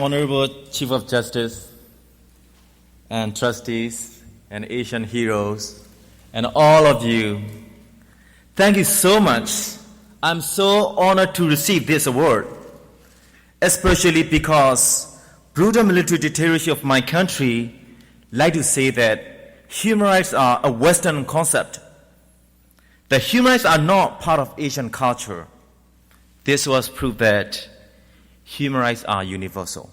Honorable Chief of Justice and trustees and Asian heroes and all of you, thank you so much. I'm so honored to receive this award, especially because brutal military dictatorship of my country like to say that human rights are a Western concept. The human rights are not part of Asian culture. This was proof that human rights are universal.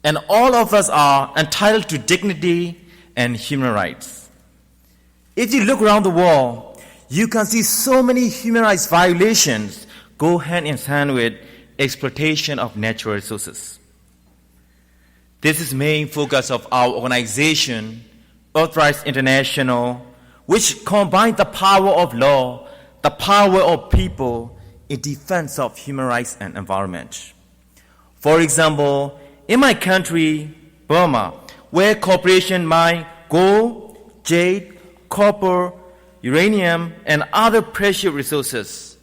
And all of us are entitled to dignity and human rights. If you look around the world, you can see so many human rights violations go hand in hand with exploitation of natural resources. This is the main focus of our organization, Earth Rights International, which combines the power of law, the power of people in defense of human rights and environment. For example, in my country, Burma, where corporations mine gold, jade, copper, uranium, and other precious resources,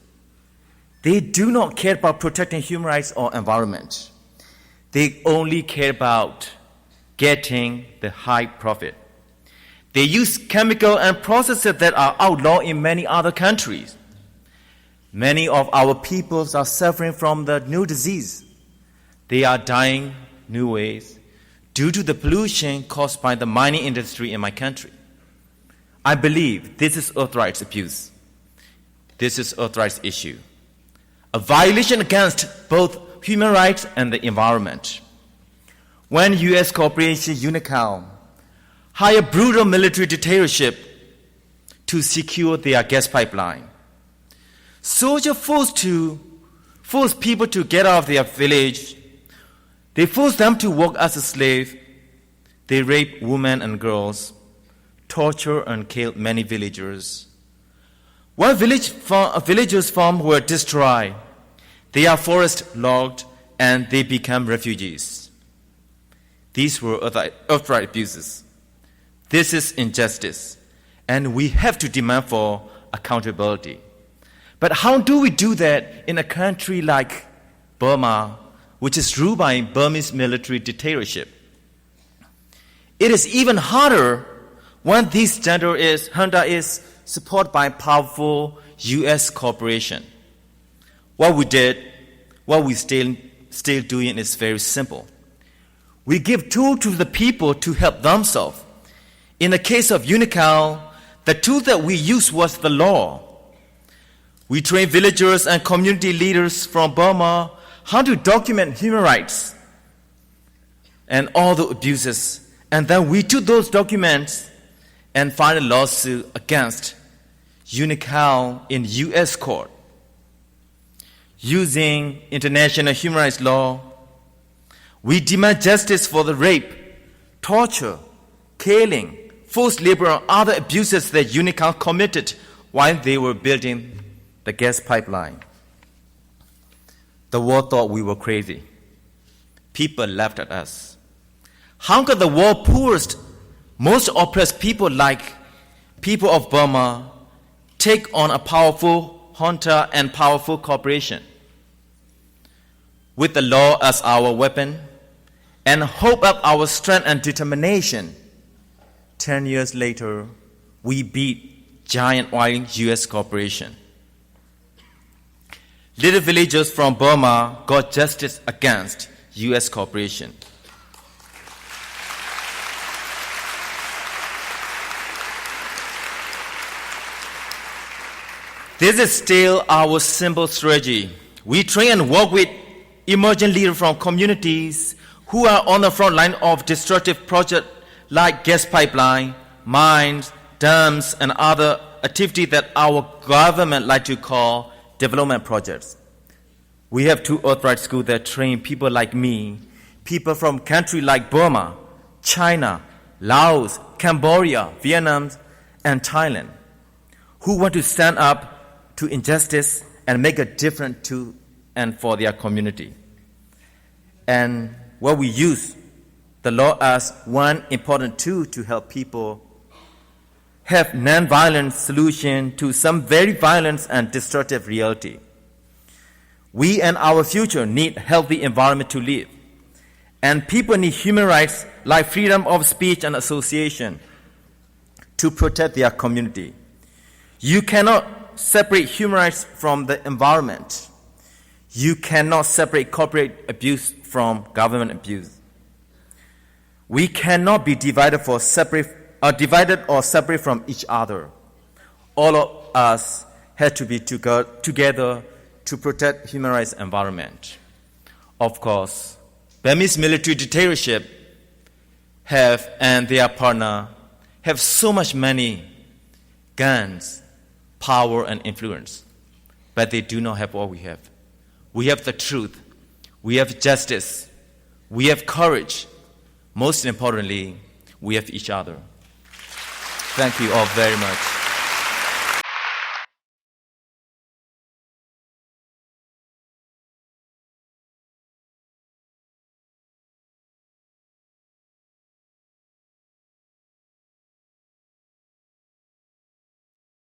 they do not care about protecting human rights or environment. They only care about getting the high profit. They use chemicals and processes that are outlawed in many other countries. Many of our peoples are suffering from the new disease. They are dying new ways due to the pollution caused by the mining industry in my country. I believe this is earth rights abuse. This is earth rights issue. A violation against both human rights and the environment. When U.S. corporation Unocal hire brutal military dictatorship to secure their gas pipeline, soldiers force people to get out of their village. They force them to work as a slave. They rape women and girls, torture and kill many villagers. When villagers' farms were destroyed, their forests logged and they became refugees. These were earth right abuses. This is injustice, and we have to demand for accountability. But how do we do that in a country like Burma, which is ruled by Burmese military dictatorship? It is even harder when this junta is supported by powerful U.S. corporation. What we still doing is very simple. We give tools to the people to help themselves. In the case of Unocal, the tool that we used was the law. We train villagers and community leaders from Burma how to document human rights and all the abuses. And then we took those documents and filed a lawsuit against Unocal in U.S. court. Using international human rights law, we demand justice for the rape, torture, killing, forced labor, and other abuses that Unocal committed while they were building the gas pipeline. The world thought we were crazy. People laughed at us. How could the world's poorest, most oppressed people like people of Burma take on a powerful junta and powerful corporation? With the law as our weapon and hope up our strength and determination, 10 years later, we beat giant oil U.S. corporation. Little villagers from Burma got justice against U.S. corporation. This is still our simple strategy. We train and work with emerging leaders from communities who are on the front line of destructive projects like gas pipeline, mines, dams, and other activities that our government like to call development projects. We have 2 earth rights schools that train people like me, people from countries like Burma, China, Laos, Cambodia, Vietnam, and Thailand, who want to stand up to injustice and make a difference to and for their community. And where we use the law as one important tool to help people have non-violent solution to some very violent and destructive reality. We and our future need healthy environment to live. And people need human rights like freedom of speech and association to protect their community. You cannot separate human rights from the environment. You cannot separate corporate abuse from government abuse. We cannot be divided or separate from each other. All of us have to be together to protect human rights environment. Of course, Burmese military dictatorship and their partner have so much many guns, power, and influence, but they do not have what we have. We have the truth. We have justice. We have courage. Most importantly, we have each other. Thank you all very much.